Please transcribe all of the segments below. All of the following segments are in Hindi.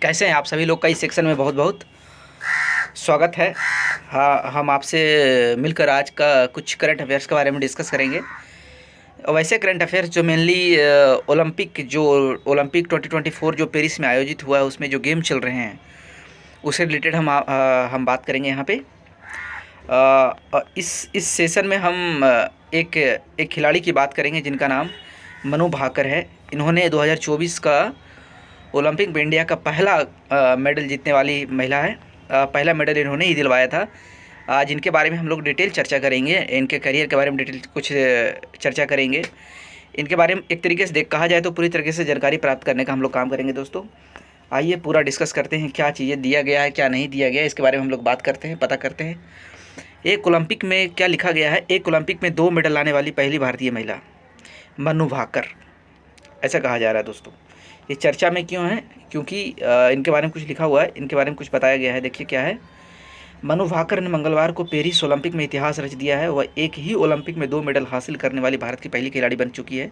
कैसे हैं आप सभी लोग का इस सेक्शन में बहुत बहुत स्वागत है। हाँ, हम आपसे मिलकर आज का कुछ करंट अफेयर्स के बारे में डिस्कस करेंगे। वैसे करंट अफेयर्स जो मेनली ओलंपिक 2024 जो पेरिस में आयोजित हुआ है उसमें जो गेम चल रहे हैं उससे रिलेटेड हम बात करेंगे यहाँ पे। इस सेशन में हम एक खिलाड़ी की बात करेंगे जिनका नाम मनु भाकर है। इन्होंने 2024 का ओलंपिक में इंडिया का पहला मेडल जीतने वाली महिला है। पहला मेडल इन्होंने ही दिलवाया था। जिनके बारे में हम लोग डिटेल चर्चा करेंगे, इनके करियर के बारे में डिटेल कुछ चर्चा करेंगे। इनके बारे में एक तरीके से कहा जाए तो पूरी तरीके से जानकारी प्राप्त करने का हम लोग काम करेंगे दोस्तों। आइए पूरा डिस्कस करते हैं, क्या चीज़ें दिया गया है क्या नहीं दिया गया है, इसके बारे में हम लोग बात करते हैं, पता करते हैं। एक ओलंपिक में क्या लिखा गया है, एक ओलंपिक में 2 मेडल लाने वाली पहली भारतीय महिला मनु भाकर, ऐसा कहा जा रहा है दोस्तों। ये चर्चा में क्यों है? क्योंकि इनके बारे में कुछ लिखा हुआ है, इनके बारे में कुछ बताया गया है। देखिए क्या है। मनु भाकर ने मंगलवार को पेरिस ओलंपिक में इतिहास रच दिया है। वह एक ही ओलंपिक में 2 मेडल हासिल करने वाली भारत की पहली खिलाड़ी बन चुकी है।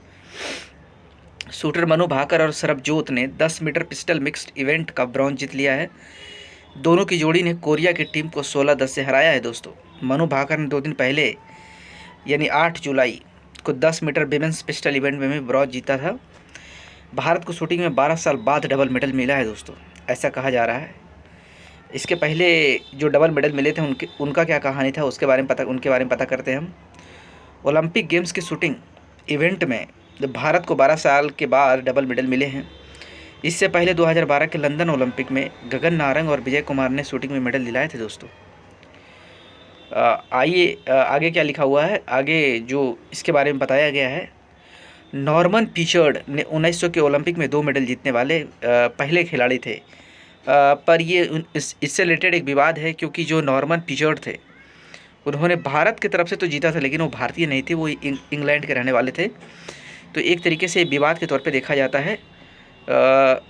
शूटर मनु भाकर और सरबजोत ने 10 मीटर पिस्टल मिक्स्ड इवेंट का ब्रॉन्ज जीत लिया है। दोनों की जोड़ी ने कोरिया की टीम को 16-10 से हराया है दोस्तों। मनु भाकर ने 2 दिन पहले यानी 8 जुलाई को 10 मीटर विमेंस पिस्टल इवेंट में भी ब्रॉन्ज जीता था। भारत को शूटिंग में 12 साल बाद डबल मेडल मिला है दोस्तों, ऐसा कहा जा रहा है। इसके पहले जो डबल मेडल मिले थे उनका क्या कहानी था उनके बारे में पता करते हैं हम। ओलंपिक गेम्स की शूटिंग इवेंट में भारत को 12 साल के बाद डबल मेडल मिले हैं। इससे पहले 2012 के लंदन ओलंपिक में गगन नारंग और विजय कुमार ने शूटिंग में मेडल दिलाए थे दोस्तों। आइए आगे क्या लिखा हुआ है। आगे जो इसके बारे में बताया गया है, नॉर्मन पिचर्ड ने 1900 के ओलंपिक में 2 मेडल जीतने वाले पहले खिलाड़ी थे। पर ये इससे रिलेटेड एक विवाद है, क्योंकि जो नॉर्मन पिचर्ड थे उन्होंने भारत की तरफ से तो जीता था, लेकिन वो भारतीय नहीं थे, वो इंग्लैंड के रहने वाले थे। तो एक तरीके से विवाद के तौर पे देखा जाता है।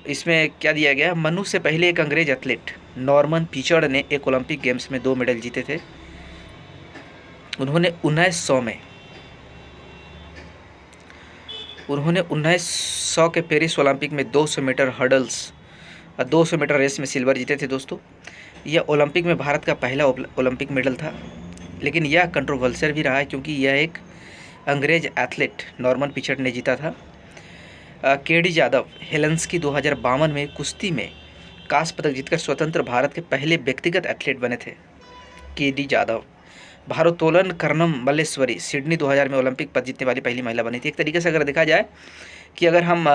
इसमें क्या दिया गया, मनु से पहले एक अंग्रेज एथलीट नॉर्मन पिचर्ड ने एक ओलंपिक गेम्स में 2 मेडल जीते थे। उन्होंने 1900 के पेरिस ओलंपिक में 200 मीटर हर्डल्स और 200 मीटर रेस में सिल्वर जीते थे दोस्तों। यह ओलंपिक में भारत का पहला ओलंपिक मेडल था, लेकिन यह कंट्रोवर्शियल भी रहा है क्योंकि यह एक अंग्रेज एथलीट नॉर्मन पिचर्ड ने जीता था। केडी जादव हेलेंस्की 2052 में कुश्ती में कांस्य पदक जीतकर स्वतंत्र भारत के पहले व्यक्तिगत एथलीट बने थे। केडी जादव भारोत्तोलन कर्णम मल्लेश्वरी सिडनी 2000 में ओलंपिक पद जीतने वाली पहली महिला बनी थी। एक तरीके से अगर देखा जाए कि अगर हम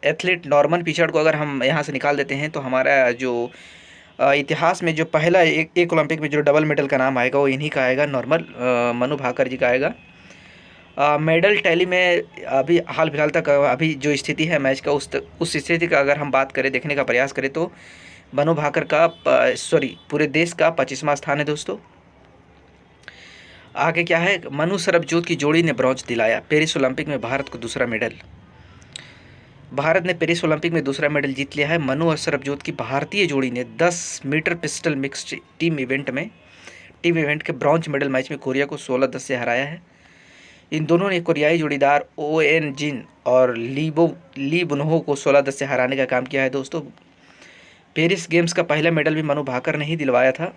एथलीट नॉर्मन पिचर्ड को अगर हम यहाँ से निकाल देते हैं तो हमारा जो इतिहास में जो पहला एक ओलंपिक में जो डबल मेडल का नाम आएगा वो इन्हीं का आएगा, मनु भाकर जी का आएगा। मेडल टैली में अभी हाल फिलहाल तक अभी जो स्थिति है मैच का उस स्थिति का अगर हम बात करें, देखने का प्रयास करें, तो मनु भाकर का पूरे देश का 25वां स्थान है दोस्तों। आगे क्या है, मनु सरबजोत की जोड़ी ने ब्रॉन्ज दिलाया पेरिस ओलंपिक में भारत को दूसरा मेडल। भारत ने पेरिस ओलंपिक में दूसरा मेडल जीत लिया है। मनु और सरबजोत की भारतीय जोड़ी ने 10 metre pistol mixed team event के ब्रॉन्ज मेडल मैच में कोरिया को 16-10 से हराया है। इन दोनों ने कोरियाई जोड़ीदार ओएन जिन और ली बुनहो को 16-10 से हराने का काम किया है दोस्तों। पेरिस गेम्स का पहला मेडल भी मनु भाकर ने ही दिलवाया था।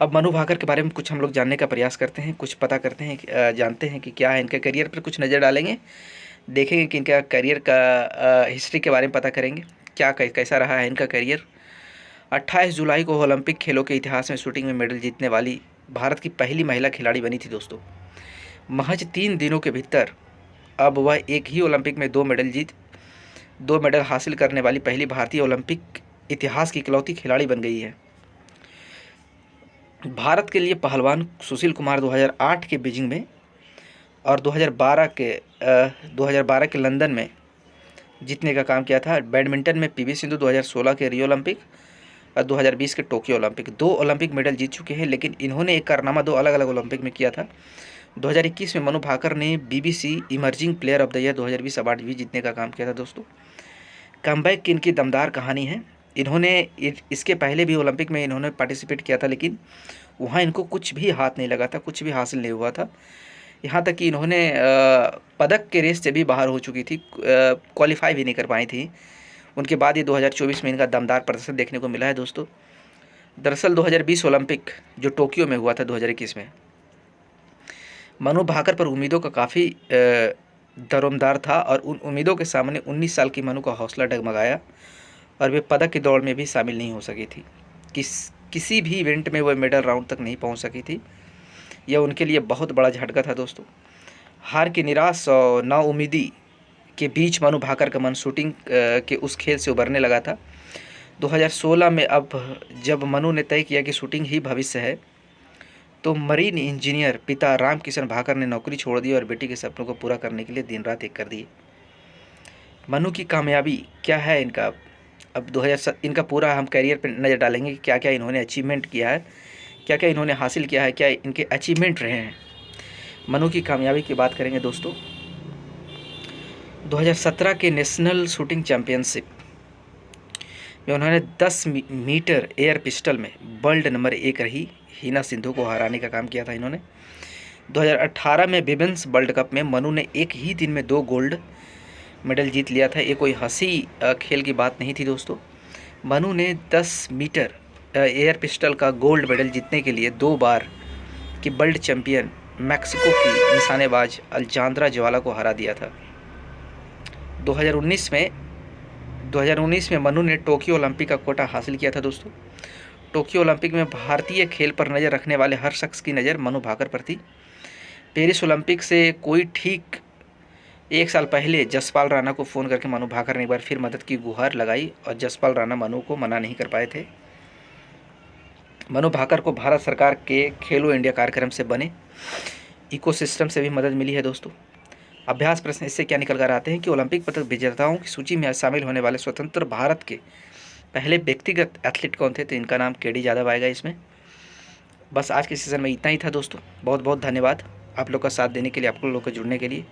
अब मनु भाकर के बारे में कुछ हम लोग जानने का प्रयास करते हैं, कुछ पता करते हैं, जानते हैं कि क्या है इनके करियर पर कुछ नज़र डालेंगे, देखेंगे कि इनका करियर का हिस्ट्री के बारे में पता करेंगे, कैसा रहा है इनका करियर। 28 जुलाई को ओलंपिक खेलों के इतिहास में शूटिंग में मेडल जीतने वाली भारत की पहली महिला खिलाड़ी बनी थी दोस्तों। महज 3 दिनों के भीतर अब वह एक ही ओलंपिक में 2 मेडल हासिल करने वाली पहली भारतीय ओलंपिक इतिहास की इकलौती खिलाड़ी बन गई है। भारत के लिए पहलवान सुशील कुमार 2008 के बीजिंग में और 2012 के लंदन में जीतने का काम किया था। बैडमिंटन में पीवी सिंधु 2016 के रियो ओलंपिक और 2020 के टोक्यो ओलंपिक 2 ओलंपिक मेडल जीत चुके हैं, लेकिन इन्होंने एक कारनामा 2 अलग अलग ओलंपिक में किया था। 2021 में मनु भाकर ने BBC emerging player of the year 2020 award भी जीतने का काम किया था दोस्तों। कमबैक की इनकी दमदार कहानी है। इन्होंने इसके पहले भी ओलंपिक में इन्होंने पार्टिसिपेट किया था, लेकिन वहाँ इनको कुछ भी हाथ नहीं लगा था, कुछ भी हासिल नहीं हुआ था। यहाँ तक कि इन्होंने पदक के रेस से भी बाहर हो चुकी थी, क्वालिफाई भी नहीं कर पाई थी। उनके बाद ये 2024 में इनका दमदार प्रदर्शन देखने को मिला है दोस्तों। दरअसल 2020 ओलंपिक जो टोक्यो में हुआ था 2021 में, मनु भाकर पर उम्मीदों का काफ़ी दरोमदार था और उन उम्मीदों के सामने 19 साल की मनु का हौसला डगमगाया और वे पदक की दौड़ में भी शामिल नहीं हो सकी थी। किसी भी इवेंट में वह मेडल राउंड तक नहीं पहुंच सकी थी। यह उनके लिए बहुत बड़ा झटका था दोस्तों। हार की निराश और नाउम्मीदी के बीच मनु भाकर का मन शूटिंग के उस खेल से उभरने लगा था। 2016 में अब जब मनु ने तय किया कि शूटिंग ही भविष्य है, तो मरीन इंजीनियर पिता रामकिशन भाकर ने नौकरी छोड़ दी और बेटी के सपनों को पूरा करने के लिए दिन रात एक कर दिए। मनु की कामयाबी क्या है इनका, अब 2000 इनका पूरा हम करियर पर नज़र डालेंगे कि क्या क्या इन्होंने अचीवमेंट किया है, क्या क्या इन्होंने हासिल किया है, क्या इनके अचीवमेंट रहे हैं। मनु की कामयाबी की बात करेंगे दोस्तों। 2017 के नेशनल शूटिंग चैम्पियनशिप में उन्होंने 10 मीटर एयर पिस्टल में वर्ल्ड नंबर 1 रही हिना सिंधु को हराने का काम किया था इन्होंने। 2018 में विमेंस वर्ल्ड कप में मनु ने एक ही दिन में 2 गोल्ड मेडल जीत लिया था। ये कोई हंसी खेल की बात नहीं थी दोस्तों। मनु ने 10 मीटर एयर पिस्टल का गोल्ड मेडल जीतने के लिए 2 बार की वर्ल्ड चैंपियन मैक्सिको की निशानेबाज अल्जांद्रा ज्वाला को हरा दिया था। 2019 में मनु ने टोक्यो ओलंपिक का कोटा हासिल किया था दोस्तों। टोक्यो ओलंपिक में भारतीय खेल पर नज़र रखने वाले हर शख्स की नज़र मनु भाकर पर थी। पेरिस ओलंपिक से कोई ठीक 1 साल पहले जसपाल राणा को फ़ोन करके मनु भाकर ने एक बार फिर मदद की गुहार लगाई और जसपाल राणा मनु को मना नहीं कर पाए थे। मनु भाकर को भारत सरकार के खेलो इंडिया कार्यक्रम से बने इकोसिस्टम से भी मदद मिली है दोस्तों। अभ्यास प्रश्न इससे क्या निकल कर आते हैं कि ओलंपिक पदक विजेताओं की सूची में शामिल होने वाले स्वतंत्र भारत के पहले व्यक्तिगत एथलीट कौन थे, तो इनका नाम केडी यादव आएगा इसमें। बस आज के सीज़न में इतना ही था दोस्तों। बहुत बहुत धन्यवाद आप लोग का साथ देने के लिए, आप लोग को जुड़ने के लिए।